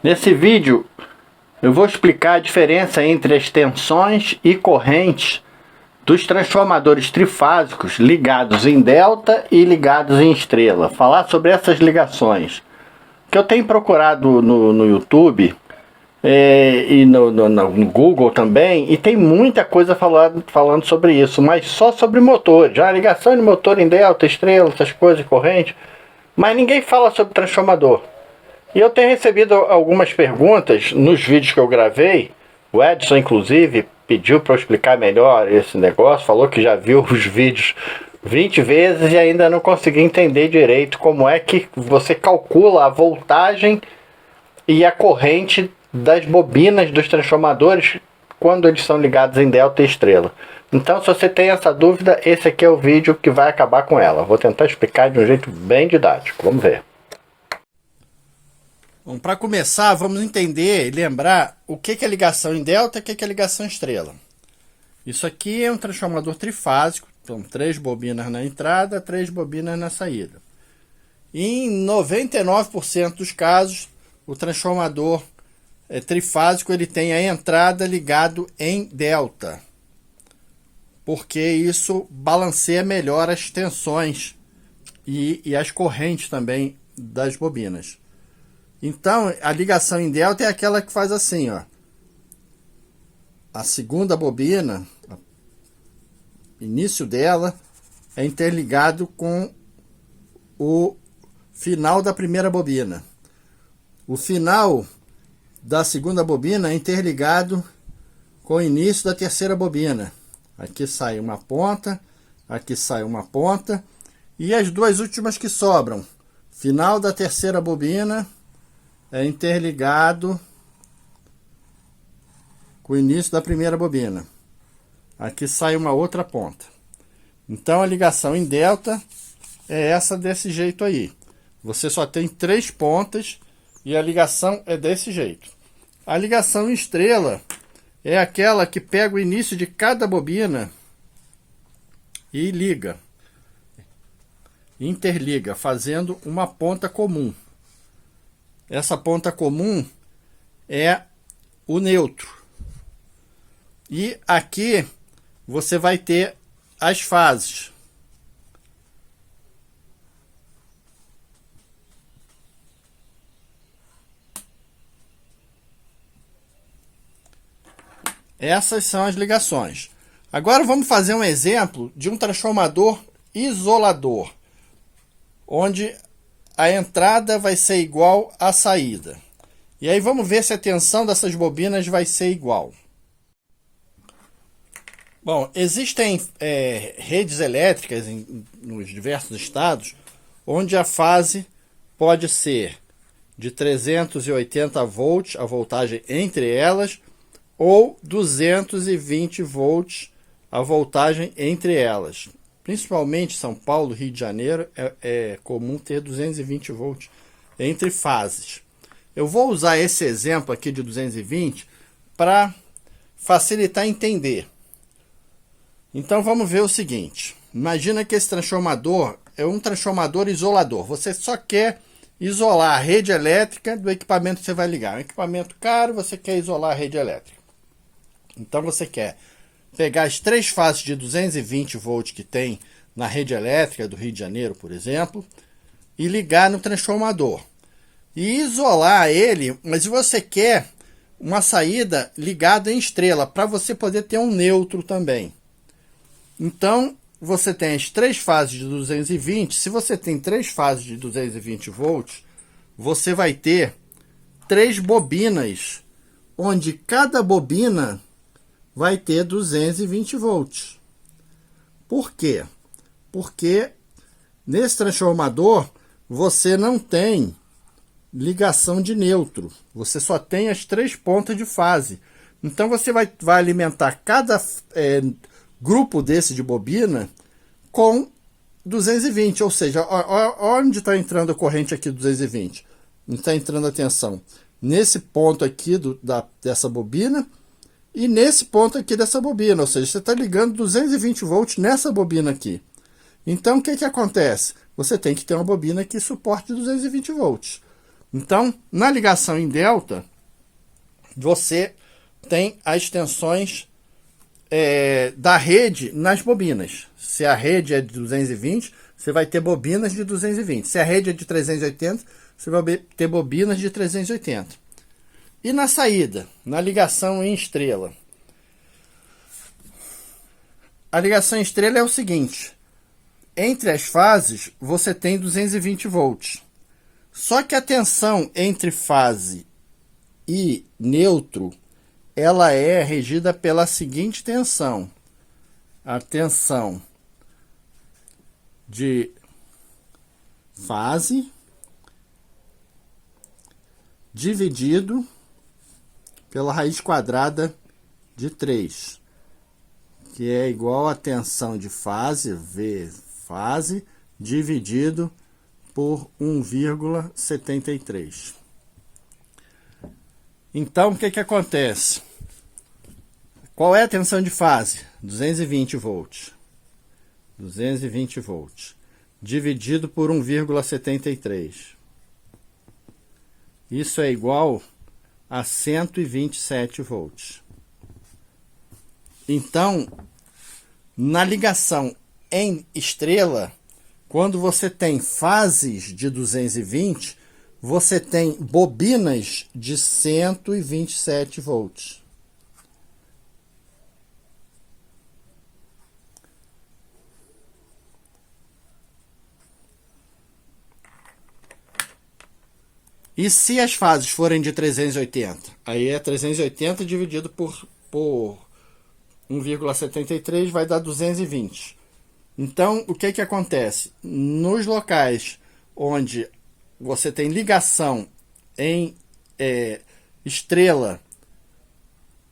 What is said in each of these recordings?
Nesse vídeo eu vou explicar a diferença entre as tensões e correntes dos transformadores trifásicos ligados em delta e ligados em estrela. Falar sobre essas ligações que eu tenho procurado no YouTube e no Google também, e tem muita coisa falando sobre isso, mas só sobre motores, a ligação de motor em delta, estrela, essas coisas, corrente, mas ninguém fala sobre transformador. E eu tenho recebido algumas perguntas nos vídeos que eu gravei. O Edson, inclusive, pediu para eu explicar melhor esse negócio. Falou que já viu os vídeos 20 vezes e ainda não consegui entender direito como é que você calcula a voltagem e a corrente das bobinas dos transformadores quando eles são ligados em delta e estrela. Então, se você tem essa dúvida, esse aqui é o vídeo que vai acabar com ela. Vou tentar explicar de um jeito bem didático. Vamos ver. Bom, para começar, vamos entender e lembrar o que é ligação em delta e o que é ligação em estrela. Isso aqui é um transformador trifásico, então 3 bobinas na entrada, 3 bobinas na saída. E em 99% dos casos, o transformador trifásico ele tem a entrada ligado em delta, porque isso balanceia melhor as tensões e as correntes também das bobinas. Então, a ligação em delta é aquela que faz assim, ó. A segunda bobina, o início dela, é interligado com o final da primeira bobina. O final da segunda bobina é interligado com o início da terceira bobina. Aqui sai uma ponta, aqui sai uma ponta. E as duas últimas que sobram. Final da terceira bobina é interligado com o início da primeira bobina. Aqui sai uma outra ponta. Então a ligação em delta é essa desse jeito aí. Você só tem 3 pontas e a ligação é desse jeito. A ligação em estrela é aquela que pega o início de cada bobina e liga. Interliga, fazendo uma ponta comum. Essa ponta comum é o neutro. E aqui você vai ter as fases. Essas são as ligações. Agora vamos fazer um exemplo de um transformador isolador, onde a entrada vai ser igual à saída. E aí vamos ver se a tensão dessas bobinas vai ser igual. Bom, existem redes elétricas nos diversos estados, onde a fase pode ser de 380 volts, a voltagem entre elas, ou 220 volts, a voltagem entre elas. Principalmente São Paulo, Rio de Janeiro, é comum ter 220 volts entre fases. Eu vou usar esse exemplo aqui de 220 para facilitar entender. Então vamos ver o seguinte. Imagina que esse transformador é um transformador isolador. Você só quer isolar a rede elétrica do equipamento que você vai ligar. Um equipamento caro, você quer isolar a rede elétrica. Então você quer pegar as 3 fases de 220 volts que tem na rede elétrica do Rio de Janeiro, por exemplo, e ligar no transformador. E isolar ele, mas você quer uma saída ligada em estrela, para você poder ter um neutro também. Então, você tem as 3 fases de 220. Se você tem 3 fases de 220 volts, você vai ter 3 bobinas, onde cada bobina vai ter 220 volts. Por quê? Porque nesse transformador você não tem ligação de neutro. Você só tem as 3 pontas de fase. Então você vai alimentar cada grupo desse de bobina com 220. Ou seja, onde está entrando a corrente aqui 220? Está entrando a tensão nesse ponto aqui dessa bobina e nesse ponto aqui dessa bobina, ou seja, você está ligando 220 volts nessa bobina aqui. Então, o que acontece? Você tem que ter uma bobina que suporte 220 volts. Então, na ligação em delta, você tem as tensões da rede nas bobinas. Se a rede é de 220, você vai ter bobinas de 220. Se a rede é de 380, você vai ter bobinas de 380. E na saída, na ligação em estrela? A ligação em estrela é o seguinte: entre as fases, você tem 220 volts. Só que a tensão entre fase e neutro, ela é regida pela seguinte tensão. A tensão de fase dividido pela raiz quadrada de 3, que é igual a tensão de fase, V fase, dividido por 1,73. Então, o que acontece? Qual é a tensão de fase? 220 volts. 220 volts. Dividido por 1,73. Isso é igual a 127 volts. Então, na ligação em estrela, quando você tem fases de 220, você tem bobinas de 127 volts. E se as fases forem de 380? Aí é 380 dividido por 1,73 vai dar 220. Então, o que acontece? Nos locais onde você tem ligação em estrela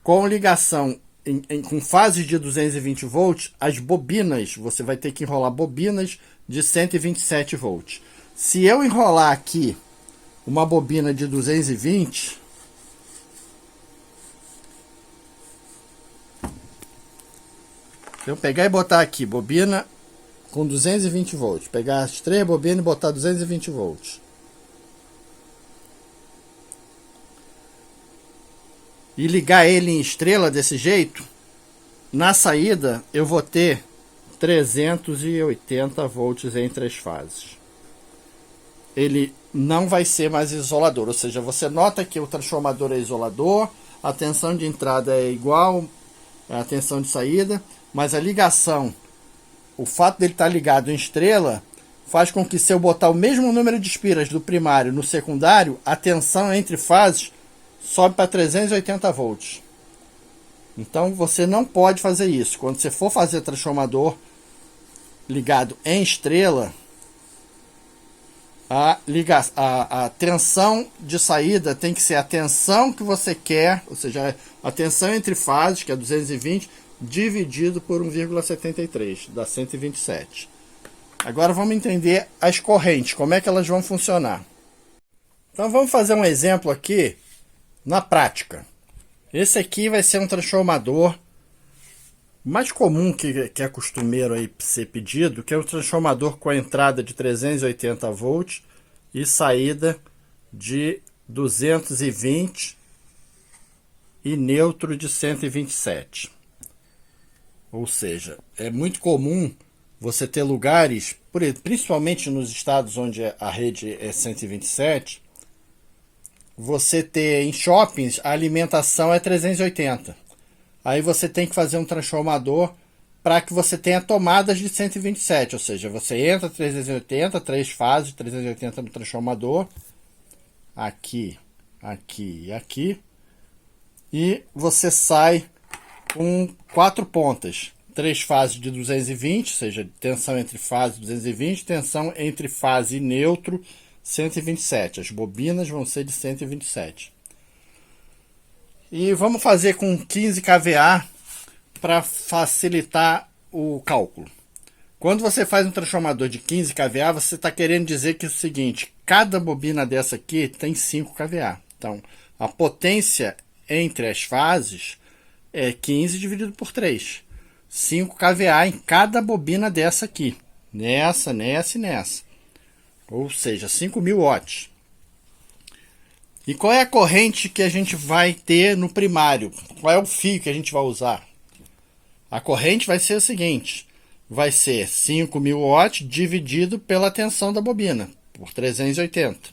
com ligação com fases de 220 volts, as bobinas, você vai ter que enrolar bobinas de 127 volts. Se eu enrolar aqui uma bobina de 220, eu pegar e botar aqui, bobina com 220 volts, pegar as 3 bobinas e botar 220 volts. E ligar ele em estrela desse jeito, na saída eu vou ter 380 volts entre as fases. Ele não vai ser mais isolador, ou seja, você nota que o transformador é isolador, a tensão de entrada é igual à tensão de saída, mas a ligação, o fato dele estar ligado em estrela, faz com que se eu botar o mesmo número de espiras do primário no secundário, a tensão entre fases sobe para 380 volts. Então você não pode fazer isso. Quando você for fazer transformador ligado em estrela, a tensão de saída tem que ser a tensão que você quer, ou seja, a tensão entre fases, que é 220, dividido por 1,73, dá 127. Agora vamos entender as correntes, como é que elas vão funcionar. Então vamos fazer um exemplo aqui na prática. Esse aqui vai ser um transformador mais comum que é costumeiro aí ser pedido, que é um transformador com a entrada de 380 volts e saída de 220 e neutro de 127. Ou seja, é muito comum você ter lugares, principalmente nos estados onde a rede é 127, você ter em shoppings a alimentação é 380. Aí você tem que fazer um transformador para que você tenha tomadas de 127, ou seja, você entra 380, 3 fases, 380 no transformador, aqui, aqui e aqui, e você sai com 4 pontas, 3 fases de 220, ou seja, tensão entre fase 220, tensão entre fase e neutro 127, as bobinas vão ser de 127. E vamos fazer com 15 kVA para facilitar o cálculo. Quando você faz um transformador de 15 kVA, você está querendo dizer que é o seguinte, cada bobina dessa aqui tem 5 kVA. Então, a potência entre as fases é 15 dividido por 3. 5 kVA em cada bobina dessa aqui. Nessa, nessa e nessa. Ou seja, 5.000 watts. E qual é a corrente que a gente vai ter no primário? Qual é o fio que a gente vai usar? A corrente vai ser o seguinte, vai ser 5.000 watts dividido pela tensão da bobina, por 380.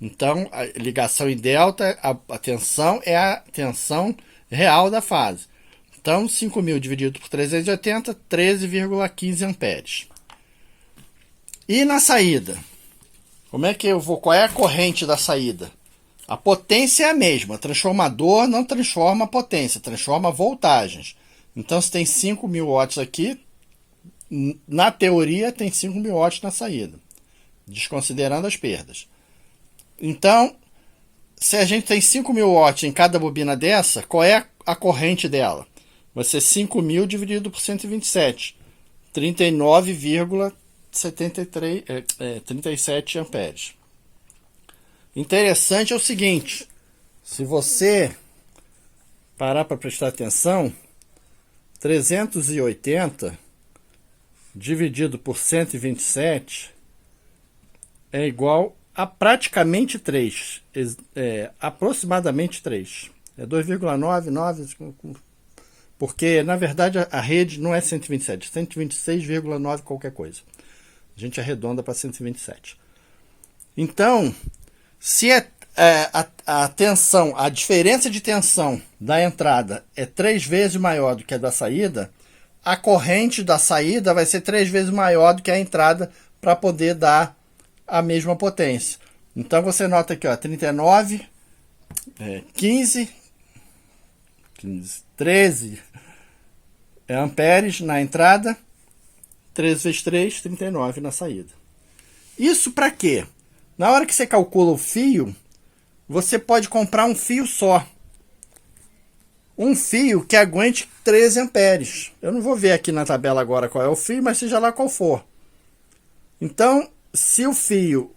Então, a ligação em delta, a tensão é a tensão real da fase. Então, 5.000 dividido por 380, 13,15 amperes. E na saída? Como é que eu vou? Qual é a corrente da saída? A potência é a mesma. Transformador não transforma potência, transforma voltagens. Então, se tem 5.000 watts aqui, na teoria tem 5.000 watts na saída, desconsiderando as perdas. Então, se a gente tem 5.000 watts em cada bobina dessa, qual é a corrente dela? Vai ser 5.000 dividido por 127, 37 amperes. Interessante é o seguinte, se você parar para prestar atenção, 380 dividido por 127 é igual a praticamente 3, aproximadamente 3. É 2,99, porque na verdade a rede não é 127, 126,9 qualquer coisa. A gente arredonda para 127. Então, se a tensão, a diferença de tensão da entrada é 3 vezes maior do que a da saída, a corrente da saída vai ser 3 vezes maior do que a entrada para poder dar a mesma potência. Então você nota aqui, ó, 39, 15, 13 amperes na entrada, 13 vezes 3, 39 na saída. Isso para quê? Na hora que você calcula o fio, você pode comprar um fio só. Um fio que aguente 13 amperes. Eu não vou ver aqui na tabela agora qual é o fio, mas seja lá qual for. Então, se o fio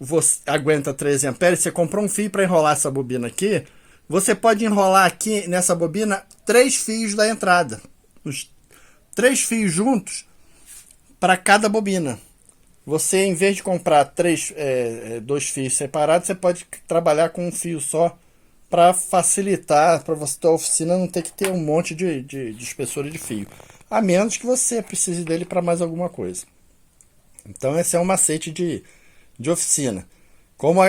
aguenta 13 amperes, você comprou um fio para enrolar essa bobina aqui, você pode enrolar aqui nessa bobina 3 fios da entrada. Os 3 fios juntos para cada bobina. Você, em vez de comprar 2 fios separados, você pode trabalhar com um fio só para facilitar, para você ter a oficina não ter que ter um monte de espessura de fio. A menos que você precise dele para mais alguma coisa. Então esse é um macete de oficina. Como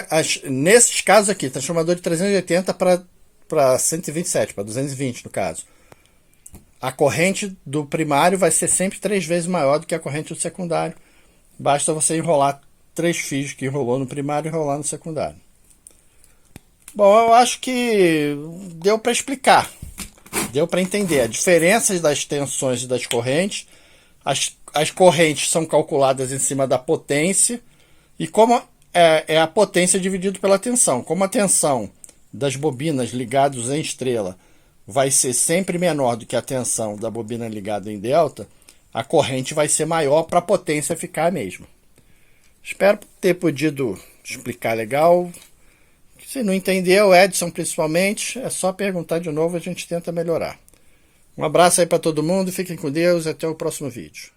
nesses casos aqui, transformador de 380 para 127, para 220 no caso. A corrente do primário vai ser sempre 3 vezes maior do que a corrente do secundário. Basta você enrolar 3 fios que enrolou no primário e enrolar no secundário. Bom, eu acho que deu para explicar. Deu para entender as diferenças das tensões e das correntes. As correntes são calculadas em cima da potência. E como é a potência dividida pela tensão. Como a tensão das bobinas ligadas em estrela vai ser sempre menor do que a tensão da bobina ligada em delta, a corrente vai ser maior para a potência ficar a mesma. Espero ter podido explicar legal. Se não entendeu, Edson principalmente, é só perguntar de novo, a gente tenta melhorar. Um abraço aí para todo mundo, fiquem com Deus e até o próximo vídeo.